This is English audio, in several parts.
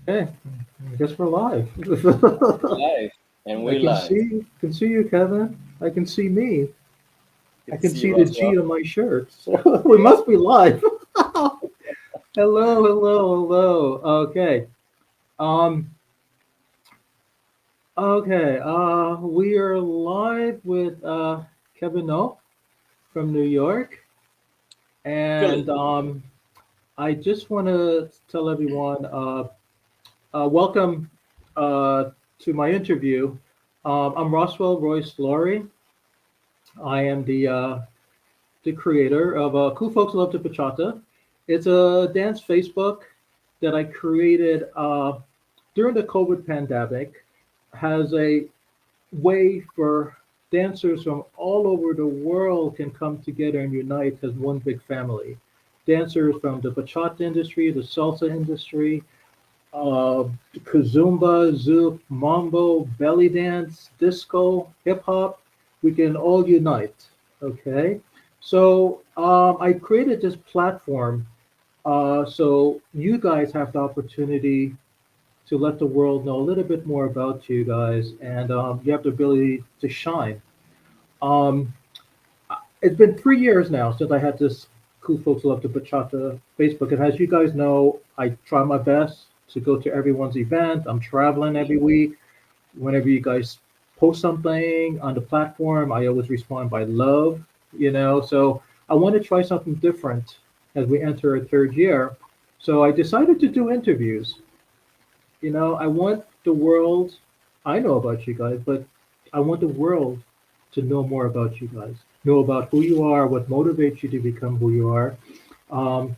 Hey, I guess we're live. We're live, and I we're live. can see you, Kevin. I can see me. I Good to can see see you, the G Roswell. on my shirt. So we Yep. must be live. Hello, hello, hello. Okay. Um. Okay. We are live with Kevin Ngo from New York, Good. and I just want to tell everyone, welcome uh, to my interview. I'm Roswell Royce Laurie. I am the creator of Cool Folks Love to Bachata. It's a dance Facebook that I created during the COVID pandemic. Has a way for dancers from all over the world can come together and unite as one big family. Dancers from the bachata industry, the salsa industry, uh, kazumba, zouk, mambo, belly dance, disco, hip hop. We can all unite. Okay, so I created this platform so you guys have the opportunity to let the world know a little bit more about you guys, and you have the ability to shine. Um, it's been 3 years now since I had this Cool Folks Love to Bachata Facebook, and as you guys know, I try my best to go to everyone's event. I'm traveling every week. Whenever you guys post something on the platform, I always respond by love, So I want to try something different as we enter a third year. So I decided to do interviews. I want the world, I know about you guys, but I want the world to know more about you guys, know about who you are, what motivates you to become who you are, um,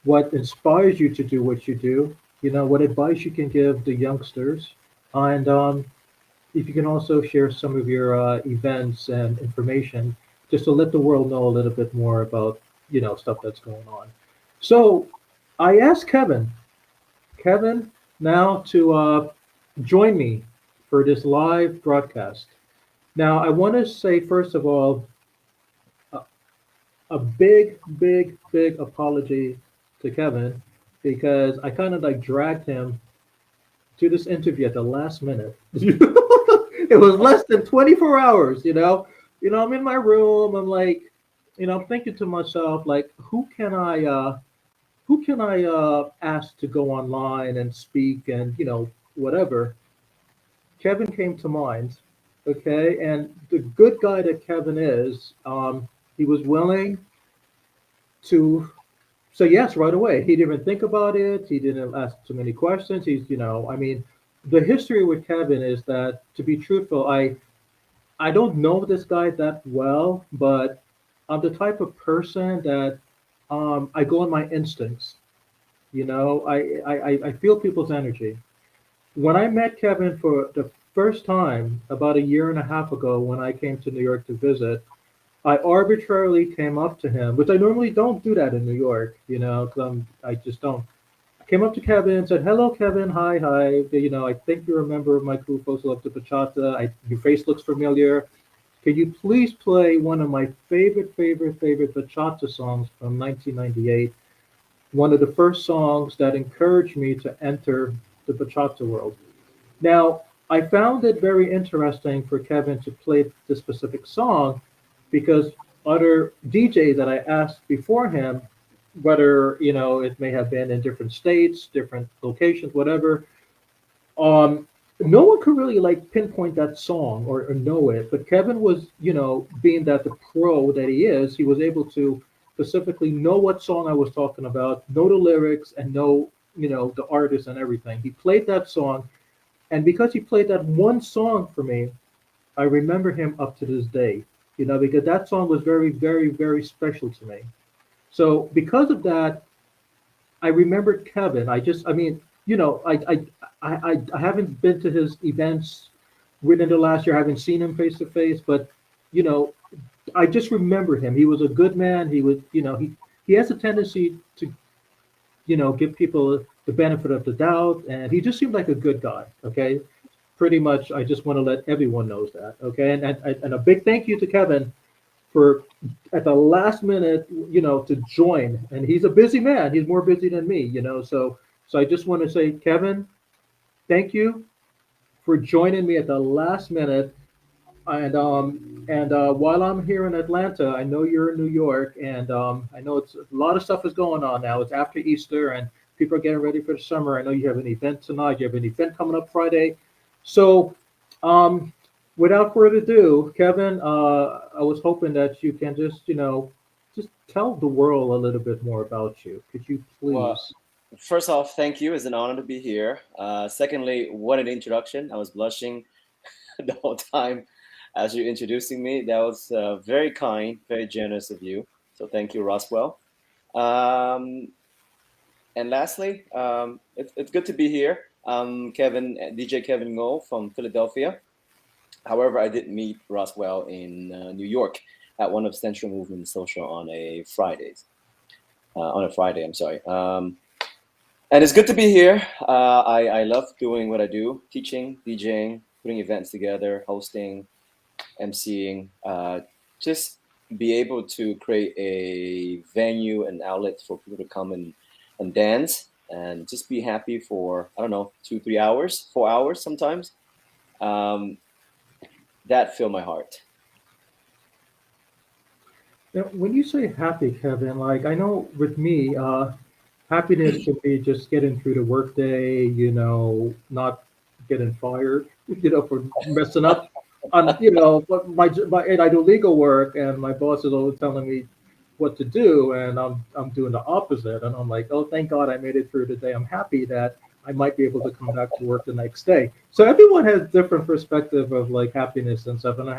what inspires you to do what you do, what advice you can give the youngsters, and if you can also share some of your events and information just to let the world know a little bit more about, stuff that's going on. So I asked Kevin now to join me for this live broadcast. Now, I want to say, first of all, a, a big, big, big apology to Kevin because I kind of like dragged him to this interview at the last minute. It was less than 24 hours, I'm in my room. I'm like, I'm thinking to myself, like, who can I ask to go online and speak and, whatever. Kevin came to mind. Okay, and the good guy that Kevin is, he was willing to say yes right away. He didn't even think about it. He didn't ask too many questions. I mean, the history with Kevin is that, to be truthful, I don't know this guy that well, but I'm the type of person that I go on my instincts. I feel people's energy. When I met Kevin for the first time about a year and a half ago when I came to New York to visit, I arbitrarily came up to him, which I normally don't do that in New York, 'cause I just don't. I came up to Kevin and said, "Hello, Kevin. Hi, hi. I think you remember my crew folks love to bachata. Your face looks familiar. Can you please play one of my favorite, favorite, favorite bachata songs from 1998? One of the first songs that encouraged me to enter the bachata world." Now, I found it very interesting for Kevin to play this specific song because other DJs that I asked before him, whether it may have been in different states, different locations, whatever, um, no one could really like pinpoint that song or know it. But Kevin was, being that the pro that he is, he was able to specifically know what song I was talking about, know the lyrics, and know the artist and everything. He played that song, and because he played that one song for me, I remember him up to this day, because that song was very, very, very special to me. So because of that, I remembered Kevin. I mean, I haven't been to his events within the last year. I haven't seen him face to face, but you know, I just remember him. He was a good man. He was, he has a tendency to, give people the benefit of the doubt, and he just seemed like a good guy. Okay, pretty much. I just want to let everyone knows that. Okay, and a big thank you to Kevin for at the last minute, to join. And he's a busy man. He's more busy than me. So I just want to say, Kevin. thank you for joining me at the last minute. And while I'm here in Atlanta, I know you're in New York, and I know it's a lot of stuff is going on now. It's after Easter, and people are getting ready for the summer. I know you have an event tonight. You have an event coming up Friday. So, um, without further ado, Kevin, I was hoping that you can just, just tell the world a little bit more about you. Could you Well, please? first off, thank you. It's an honor to be here. Secondly, what an introduction. I was blushing the whole time as you're introducing me. That was very kind, very generous of you. So thank you, Roswell. Um, and lastly, it's good to be here. DJ Kevin Ngo from Philadelphia. However, I did meet Roswell in New York at one of Central Movement Social on a Fridays. On a Friday, I'm sorry. And it's good to be here. I love doing what I do: teaching, DJing, putting events together, hosting, MCing. Just be able to create a venue and outlet for people to come and dance and just be happy for, I don't know, 2, 3 hours, 4 hours sometimes. Um, that fill my heart. Now, when you say happy, Kevin, like I know with me, happiness can be just getting through the workday, not getting fired, for messing up on, but and I do legal work, and my boss is always telling me what to do, and I'm doing the opposite, and I'm like, oh, thank God I made it through the day. I'm happy that I might be able to come back to work the next day. So everyone has different perspective of like happiness and stuff, and I'm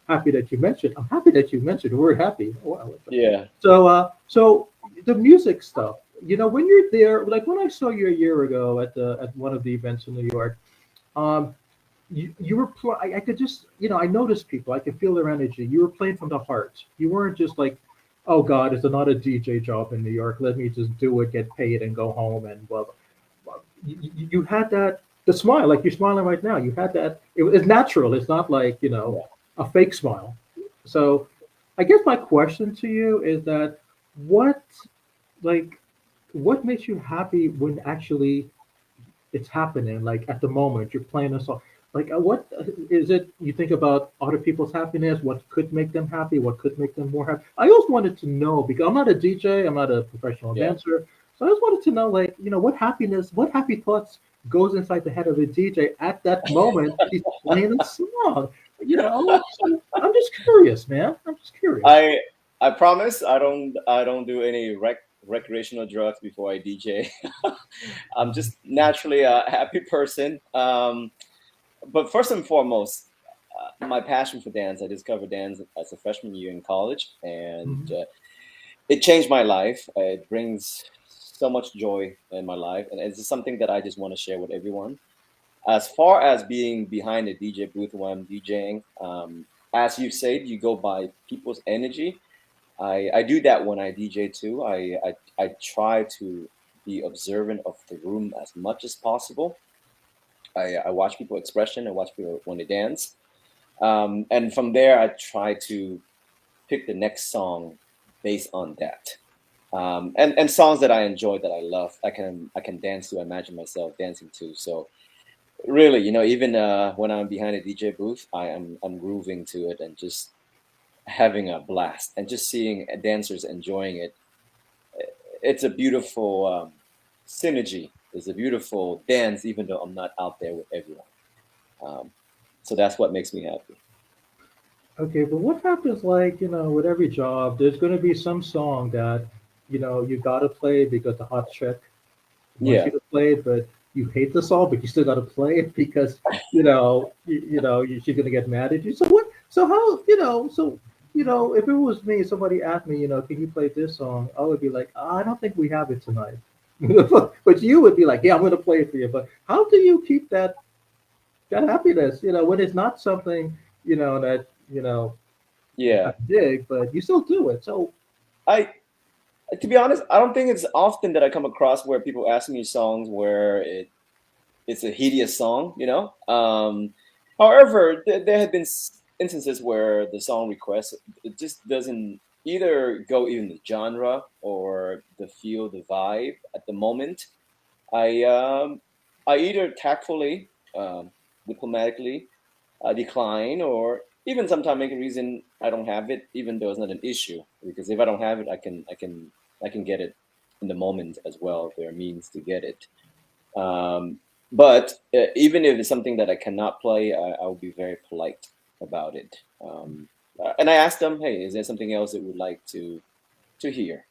happy that you mentioned. I'm happy that you mentioned the word happy. Wow. Yeah. So the music stuff. When you're there, like when I saw you a year ago at one of the events in New York, um, you were I could just I noticed people. I could feel their energy. You were playing from the heart. You weren't just like, oh God, it's not a DJ job in New York. Let me just do it, get paid, and go home. And well, you had that the smile, like you're smiling right now. You had that. It's natural. It's not like Yeah. a fake smile. So I guess my question to you is that what like what makes you happy when actually it's happening, like at the moment you're playing a song, like what is it you think about other people's happiness, what could make them happy, what could make them more happy? I always wanted to know because I'm not a DJ, I'm not a professional Yeah. dancer, so I just wanted to know, like, what happy thoughts goes inside the head of a DJ at that moment he's playing a song, so I'm just curious, man, I'm just curious. I I promise I don't do any recreational drugs before I DJ. I'm just naturally a happy person. But first and foremost, my passion for dance. I discovered dance as a freshman year in college, and Mhm. it changed my life. It brings so much joy in my life, and it's just something that I just want to share with everyone. As far as being behind a DJ booth when I'm DJing, as you said, you go by people's energy. I do that when I DJ too. I try to be observant of the room as much as possible. I watch people expression. I watch people when they dance, and from there I try to pick the next song based on that. And songs that I enjoy, that I love, I can dance to. I imagine myself dancing to. So really, even when I'm behind a DJ booth, I'm grooving to it and just having a blast and just seeing dancers enjoying it. It's a beautiful synergy. It's a beautiful dance, even though I'm not out there with everyone. Um, so that's what makes me happy. Okay, but what happens, like, with every job, there's going to be some song that, you got to play because the hot chick wants Yeah, you to play it, but you hate the song, but you still got to play it because, she's going to get mad at you. So what, so how, if it was me, somebody asked me, can you play this song? I would be like, I don't think we have it tonight. But you would be like, yeah, I'm going to play it for you. But how do you keep that happiness, when it's not something, that, you yeah. kind of dig, but you still do it. So, I To be honest, I don't think it's often that I come across where people ask me songs where it's a hideous song. However, there have been instances where the song request, it just doesn't either go in the genre or the feel, the vibe at the moment. I um I either tactfully, diplomatically decline, or even sometimes make a reason I don't have it, even though it's not an issue. Because if I don't have it, I can get it in the moment as well. If there are means to get it. But even if it's something that I cannot play, I'll be very polite about it. And I ask them, hey, is there something else that would like to hear?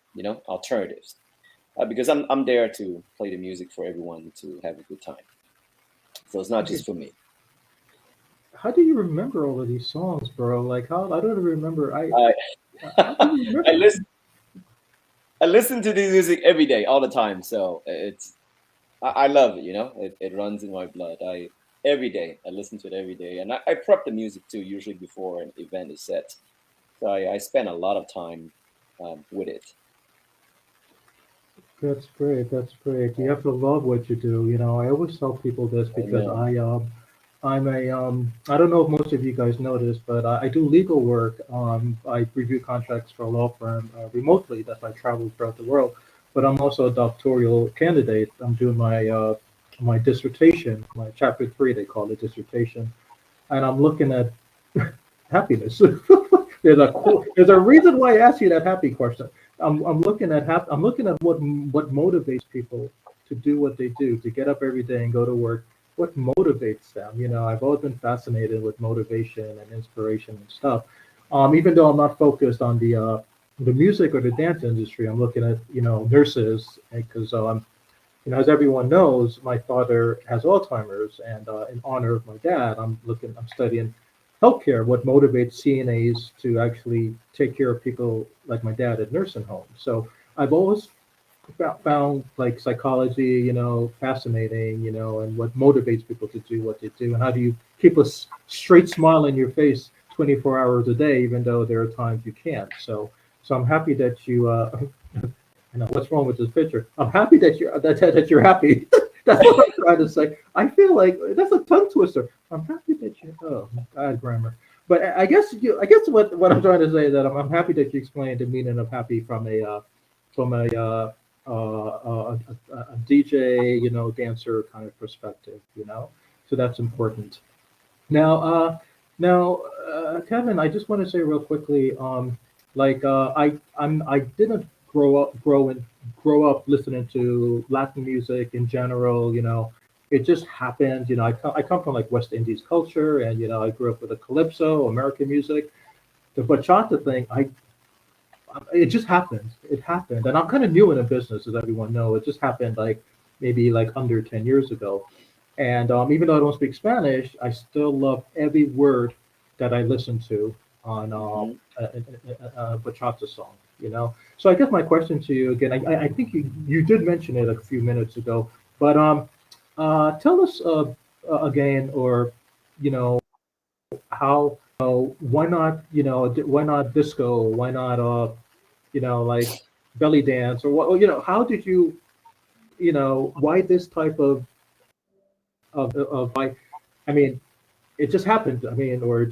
Alternatives. Because I'm there to play the music for everyone to have a good time. So it's not Okay. just for me. How do you remember all of these songs, bro? Like how I don't even remember. I How do you I remember? listen I listen to the music every day, all the time. So I love it. It runs in my blood. I Every day I listen to it every day, and I prep the music too, usually before an event is set. So I spend a lot of time with it. That's great. That's great. You have to love what you do. I always tell people this because Amen. I don't know if most of you guys know this, but I do legal work. I review contracts for a law firm remotely. That's why I travel throughout the world. But I'm also a doctoral candidate. I'm doing my dissertation, my chapter 3, they call it dissertation, and I'm looking at happiness. There's a reason why I asked you that happy question. I'm looking at what motivates people to do what they do, to get up every day and go to work. What motivates them? I've always been fascinated with motivation and inspiration and stuff. Even though I'm not focused on the music or the dance industry, I'm looking at nurses because as everyone knows, my father has Alzheimer's, and in honor of my dad, I'm studying healthcare. What motivates CNAs to actually take care of people like my dad at nursing homes? So I've always found like psychology, fascinating, and what motivates people to do what they do, and how do you keep a straight smile on your face 24 hours a day, even though there are times you can't. So I'm happy that you what's wrong with this picture. I'm happy that you're happy. That's what I'm trying to say. I feel like that's a tongue twister. I'm happy that you. Oh, God, grammar. But I guess what I'm trying to say is that I'm happy that you explained the meaning of happy from a DJ, dancer kind of perspective. So that's important. Now, Kevin, I just want to say real quickly, like I didn't grow up listening to Latin music in general. It just happened. I come from like West Indies culture, and I grew up with the calypso, American music. The bachata thing, it just happened. It happened, and I'm kind of new in the business, as everyone knows. It just happened like maybe like under 10 years ago. And even though I don't speak Spanish, I still love every word that I listen to on Hmm. a bachata song. So I guess my question to you again, I think you did mention it a few minutes ago, but tell us again, or you know, how why not why not disco? Why not like belly dance, or what? How did you why this type of why? I mean, it just happened. I mean, or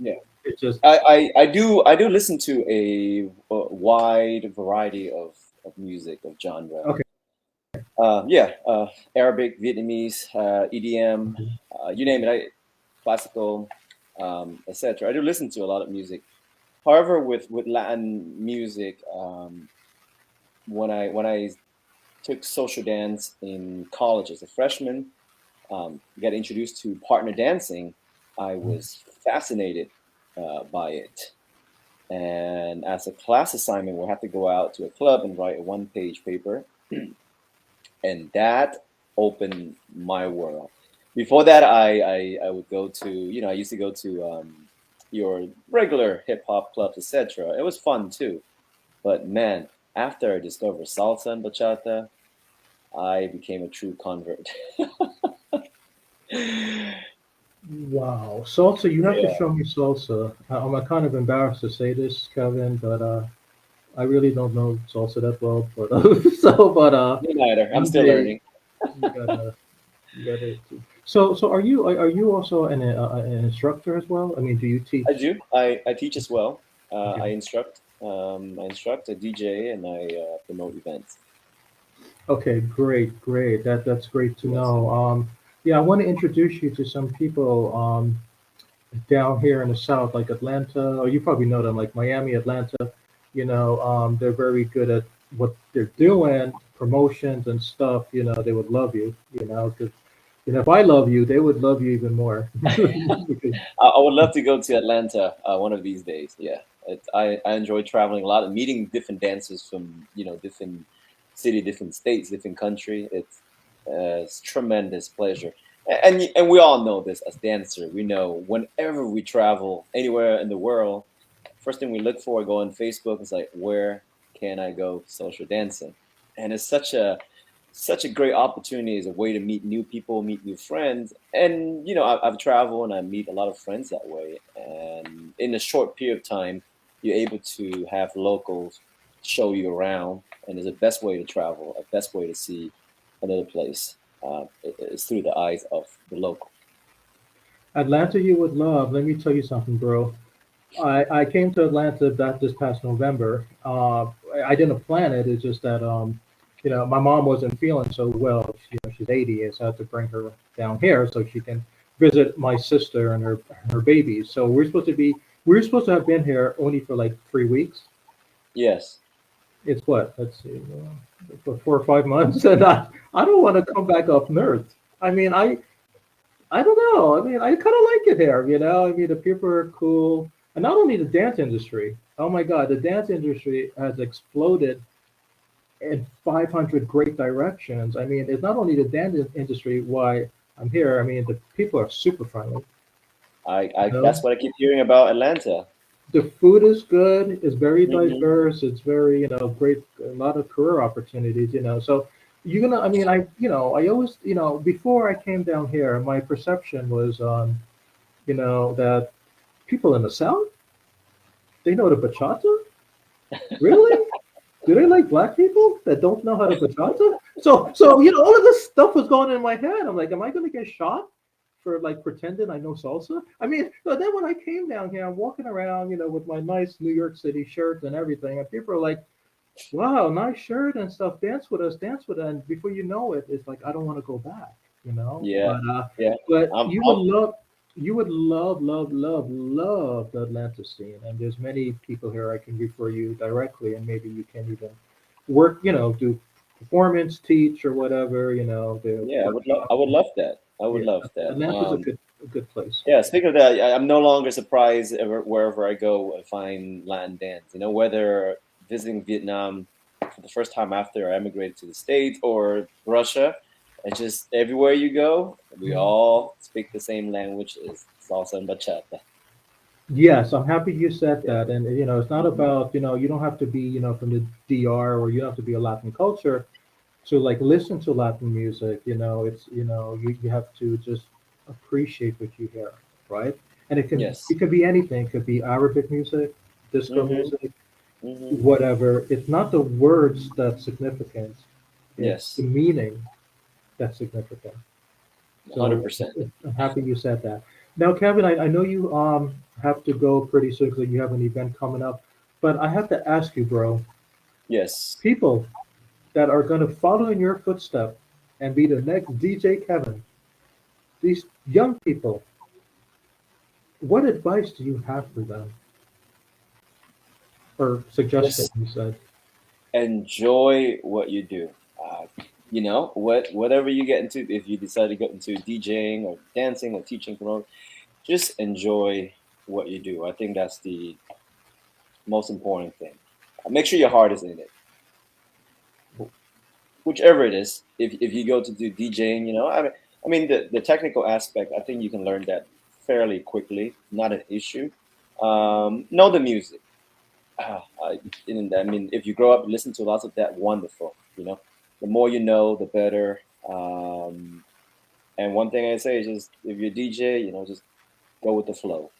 Yeah. it just I do listen to a wide variety of music, of genre. okay. Yeah, Arabic, Vietnamese, EDM, you name it. Classical, etc. I do listen to a lot of music. However, with Latin music, when I took social dance in college as a freshman, got introduced to partner dancing. I was fascinated by it. And as a class assignment, we'll have to go out to a club and write a one-page paper, and that opened my world. Before that, I would go to I used to go to your regular hip hop clubs, etc. It was fun too, but man, after I discovered salsa and bachata, I became a true convert. Wow, salsa! You have to Yeah, show me salsa. I'm kind of embarrassed to say this, Kevin, but I really don't know salsa that well. But me neither. I'm one still day learning. you gotta you gotta. So are you also an instructor as well? I mean, do you I teach? do. I teach as well. I Okay. instruct. I instruct a DJ, and I promote events. Okay, great, great. That's great to Yes. know. Yeah, I want to introduce you to some people down here in the South, like Atlanta, or you probably know them, like Miami, Atlanta. They're very good at what they're doing, promotions and stuff. They would love you. Because if I love you, they would love you even more. Because I would love to go to Atlanta one of these days. Yeah, I enjoy traveling a lot and meeting different dancers from different city, different states, different country. It's tremendous pleasure, and we all know this as dancer. We know whenever we travel anywhere in the world, first thing we look for, go on Facebook, is like, where can I go social dancing? And it's such a great opportunity as a way to meet new people, meet new friends. And I've traveled and I meet a lot of friends that way. And in a short period of time, you're able to have locals show you around. And it's the best way to travel, a best way to see another place. It's through the eyes of the local. Atlanta, you would love. Let me tell you something, bro. I came to Atlanta that this past November. I didn't plan it. It's just that my mom wasn't feeling so well. She's 80, and so I had to bring her down here so she can visit my sister and her babies. So we were supposed to have been here only for like 3 weeks. Yes, It's what, let's see, for 4 or 5 months, and I don't want to come back up north. I mean, I don't know. I mean, I kind of like it here, I mean, the people are cool. And not only the dance industry, oh my God, the dance industry has exploded in 500 great directions. I mean, it's not only the dance industry why I'm here. I mean, the people are super friendly. You that's know, what I keep hearing about Atlanta. the food is good. It's very Hmm. diverse. It's very, great. A lot of career opportunities. So you're gonna. I mean, I always, before I came down here, my perception was, that people in the South, they know the bachata? Really? Do they like black people that don't know how to bachata? So all of this stuff was going in my head. I'm like, am I going to get shot for like pretending I know salsa? I mean, so then when I came down here, I'm walking around, with my nice New York City shirt and everything, and people are like, "Wow, nice shirt and stuff. Dance with us, dance with us." And before you know it, it's like I don't want to go back, Yeah, But yeah. I'm, you would I'm love. You would love, love, love, love the Atlanta scene, and there's many people here I can refer you directly, and maybe you can even work, do performance, teach, or whatever, the yeah. I workshop. would love that. I would Yeah, love that. Atlanta's a good place. Yeah. Speaking of that, I'm no longer surprised wherever I go and find Latin dance. Whether visiting Vietnam for the first time after I emigrated to the States or Russia, it's just everywhere you go, we Mhm. all speak the same language: is salsa and bachata. Yes, I'm happy you said Yeah. that. And it's not Hmm. about, you don't have to be, from the DR, or you don't have to be a Latin culture to like listen to Latin music. You have to just appreciate what you hear, right? And Yes. it could be anything. It could be Arabic music, disco Hmm. music, Hmm. whatever. It's not the words that's significant. It's the Yes. meaning that's significant. So 100%. I'm happy you said that. Now, Kevin, I know you have to go pretty soon because you have an event coming up, but I have to ask you, bro, Yes. people that are going to follow in your footsteps and be the next DJ Kevin, these young people, what advice do you have for them or suggestion? Just You said. enjoy what you do. Whatever you get into, if you decide to get into DJing or dancing or teaching, just enjoy what you do. I think that's the most important thing. Make sure your heart is in it, whichever it is. If you go to do DJing, the technical aspect. I think you can learn that fairly quickly. Not an issue. Know the music. If you grow up and listen to lots of that, wonderful. The more you know, the better. And one thing I say is just if you're a DJ, just go with the flow.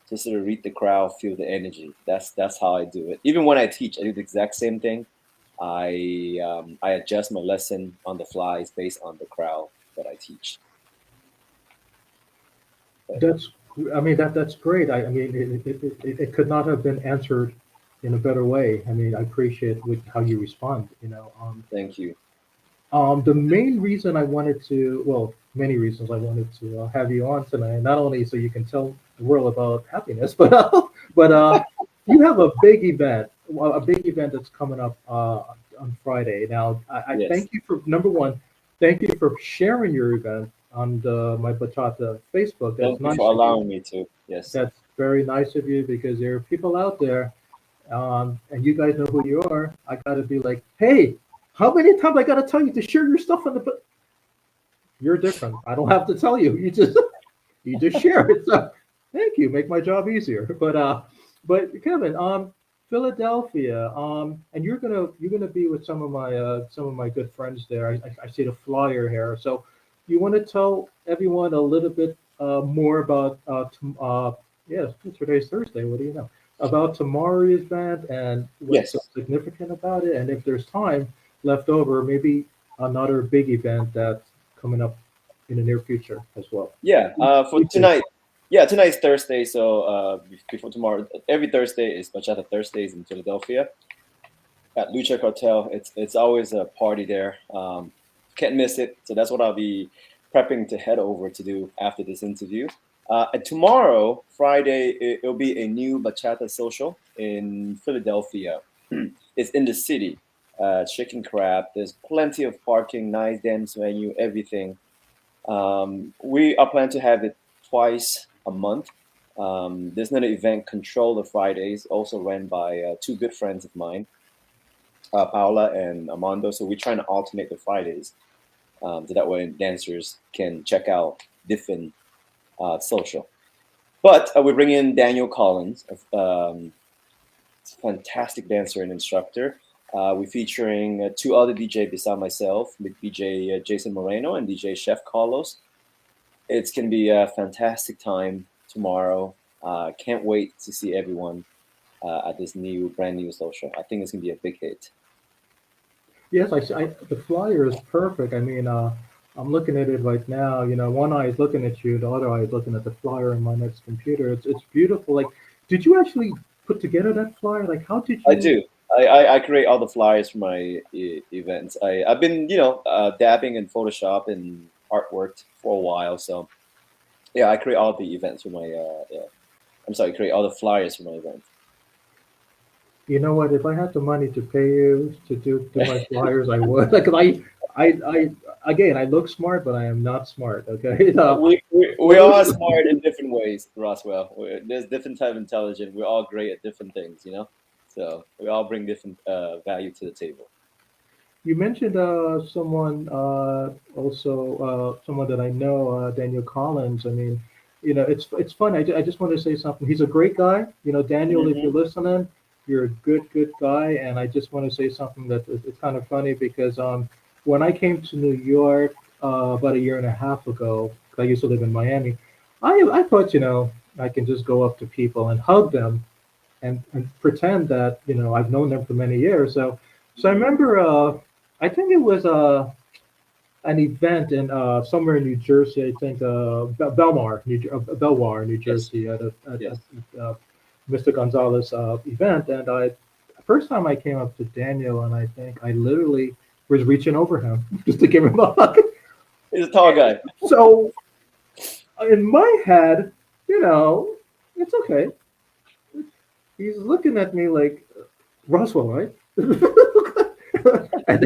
Just sort of read the crowd, feel the energy. That's how I do it. Even when I teach, I do the exact same thing. I adjust my lesson on the flies based on the crowd that I teach. But That's, I mean, that's great. I mean, it could not have been answered in a better way. I mean, I appreciate how you respond. thank you. The main reason I wanted to, well, many reasons I wanted to have you on tonight, not only so you can tell the world about happiness, but you have a big event, a big event that's coming up on Friday. Now, I Yes. thank you for number one, thank you for sharing your event on my Bachata Facebook. That's Thank you nice for of you. allowing me to. Yes. That's very nice of you because there are people out there, and you guys know who you are. I gotta be like, hey, how many times I gotta tell you to share your stuff on the? You're different. I don't have to tell you. You just you just share it. So thank you. Make my job easier. But Kevin, Philadelphia, and you're gonna be with some of my good friends there. I see the flyer here. So you want to tell everyone a little bit more about yes, today's Thursday. What do you know about tomorrow's event and what's so Yes. significant about it? And if there's time left over, maybe another big event that's coming up in the near future as well. Yeah. For You too. tonight. Yeah, tonight's Thursday, so before tomorrow, every Thursday is Bachata Thursdays in Philadelphia at Lucha Cartel. It's always a party there. Can't miss it. So that's what I'll be prepping to head over to do after this interview. And tomorrow, Friday, it'll be a new bachata social in Philadelphia. It's in the city. Chicken crab. There's plenty of parking, nice dance venue, everything. We are planning to have it twice a month. There's another event, Control the Fridays, also ran by two good friends of mine, Paula and Armando. So we're trying to alternate the Fridays, so that way dancers can check out different social. But we bring in Daniel Collins, fantastic dancer and instructor. We're featuring two other DJ beside myself, DJ Jason Moreno and DJ Chef Carlos. It's going to be a fantastic time tomorrow. Can't wait to see everyone at this brand new social. I think it's going to be a big hit. Yes, the flyer is perfect. I mean, I'm looking at it right now. You know, one eye is looking at you, the other eye is looking at the flyer on my next computer. It's beautiful. Like, did you actually put together that flyer? Like, how did I you? do. I create all the flyers for my events. I've been, dabbing in Photoshop and artwork for a while. So yeah, I create all the events for my. Yeah, I'm sorry, create all the flyers for my events. You know what? If I had the money to pay you to do my flyers, I would. Like, I again, I look smart, but I am not smart. Okay. We all are smart in different ways, Roswell. There's different type of intelligence. We're all great at different things. So we all bring different value to the table. You mentioned someone someone that I know, Daniel Collins. I mean, you know, it's fun. I just want to say something. He's a great guy. You know, Daniel, if Hmm. you're listening, you're a good guy. And I just want to say something that it's kind of funny because when I came to New York about a year and a half ago, 'cause I used to live in Miami, I thought, you know, I can just go up to people and hug them and pretend that you know I've known them for many years. So I Hmm. remember I think it was an event in somewhere in New Jersey. I think Belmar, New Yes. Jersey, at Yes. Mr. Gonzalez event. And first time I came up to Daniel, and I think I literally was reaching over him just to give him a hug. He's a tall guy. So in my head, you know, it's okay. He's looking at me like Roswell, right? And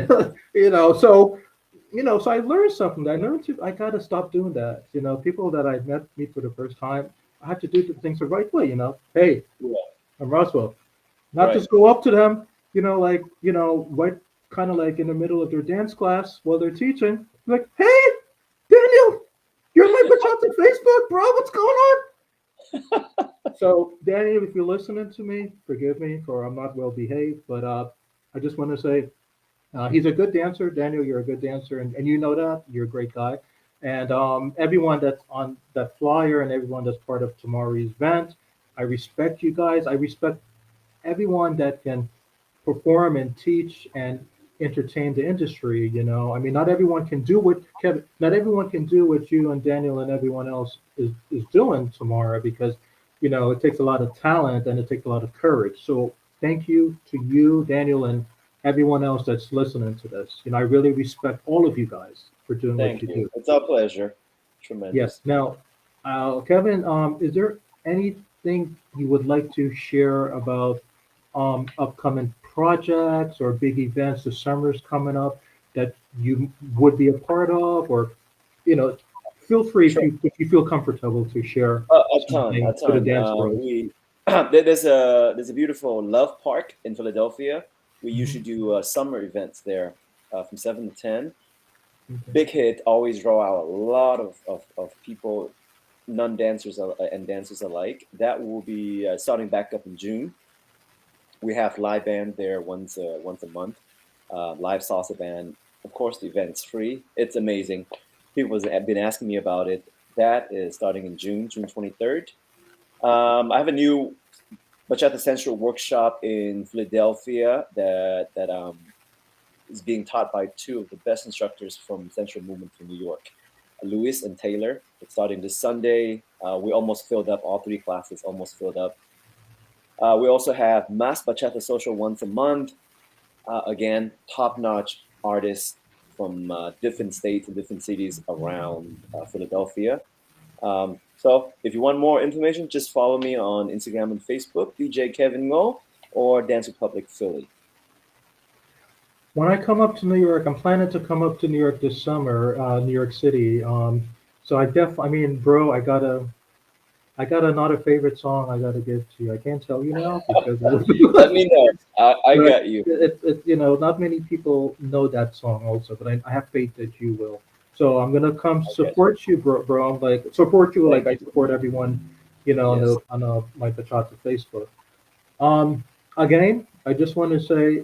so I learned something. I gotta stop doing that. You know, people that I meet for the first time, I have to do the things the right way. You know, hey, Yeah. I'm Roswell. Not Right. just go up to them. You know, like right, kind of like in the middle of their dance class while they're teaching. Like, hey, Daniel, you're on my bachata Facebook, bro. What's going on? So, Daniel, if you're listening to me, forgive me for I'm not well behaved, but I just want to say he's a good dancer. Daniel, you're a good dancer, and you know that. You're a great guy. And everyone that's on that flyer and everyone that's part of tomorrow's event, I respect you guys. I respect everyone that can perform and teach and entertain the industry. You know, I mean, not everyone can do what Kevin, not everyone can do what you and Daniel and everyone else is doing tomorrow because, you know, it takes a lot of talent and it takes a lot of courage. So thank you to you, Daniel, and everyone else that's listening to this. I really respect all of you guys for doing what Thank you you. do. It's our pleasure. Yes. Tremendous. Now, Kevin, is there anything you would like to share about upcoming projects or big events? The summer's coming up that you would be a part of, or you know, feel free Sure. if you feel comfortable to share A ton, a something to the ton. dance world. We there's a beautiful Love Park in Philadelphia. We usually Mhm. do summer events there from 7 to 10. Okay. Big hit, always draw out a lot of people, non-dancers and dancers alike. That will be starting back up in June. We have live band there once a month, live salsa band. Of course, the event's free. It's amazing. People have been asking me about it. That is starting in June 23rd. I have a new Bachata Central workshop in Philadelphia that is being taught by two of the best instructors from Central Movement from New York, Lewis and Taylor. It's starting this Sunday. We almost filled up all three classes, almost filled up. We also have Mass Bachata Social once a month. Again, top-notch artists from different states and different cities around Philadelphia. So if you want more information, just follow me on Instagram and Facebook, DJ Kevin Ngo or Dance Republic Philly. When I come up to New York, I'm planning to come up to New York this summer, New York City. So I mean, bro, I got another favorite song I got to give to you. I can't tell you now because Let me know. I but got you. not many people know that song also, but I have faith that you will. So I'm gonna come I got support you, bro. Like support you, like Thank I you. support everyone, Yes. on my Bachata Facebook. Um, Again, I just want to say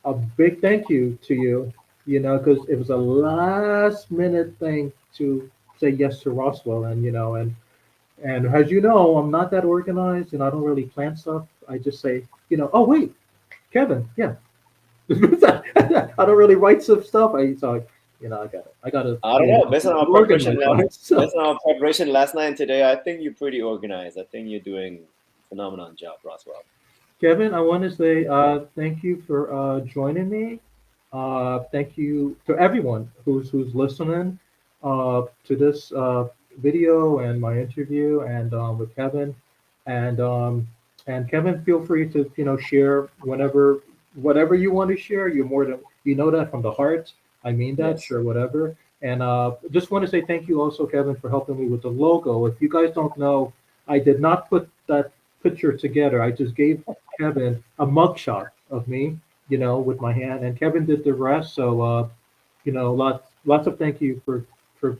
a big thank you to you, because it was a last minute thing to say yes to Roswell, and and as you know, I'm not that organized, and I don't really plan stuff. I just say, oh wait, Kevin, yeah. I don't really write some stuff. I I don't need know. help to organize, right? So Based on our preparation last night and today, I think you're pretty organized. I think you're doing a phenomenal job, Roswell. Kevin, I want to say thank you for joining me. Thank you to everyone who's listening to this video and my interview and with Kevin. And and Kevin, feel free to share whenever whatever you want to share. You're more than that from the heart. I mean that. Yes. Sure, whatever. And just want to say thank you also, Kevin, for helping me with the logo. If you guys don't know, I did not put that picture together. I just gave Kevin a mugshot of me, with my hand, and Kevin did the rest. So, lots of thank you for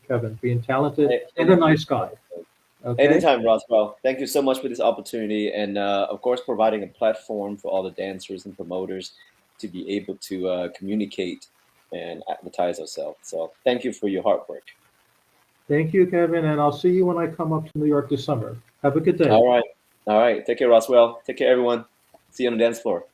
Kevin being talented and a nice guy. Okay, Anytime, Roswell. Thank you so much for this opportunity, and of course, providing a platform for all the dancers and promoters to be able to communicate and advertise ourselves. So, thank you for your hard work. thank you, Kevin, and I'll see you when I come up to New York this summer. Have a good day. All right, all right. Take care, Roswell. Take care, everyone. See you on the dance floor.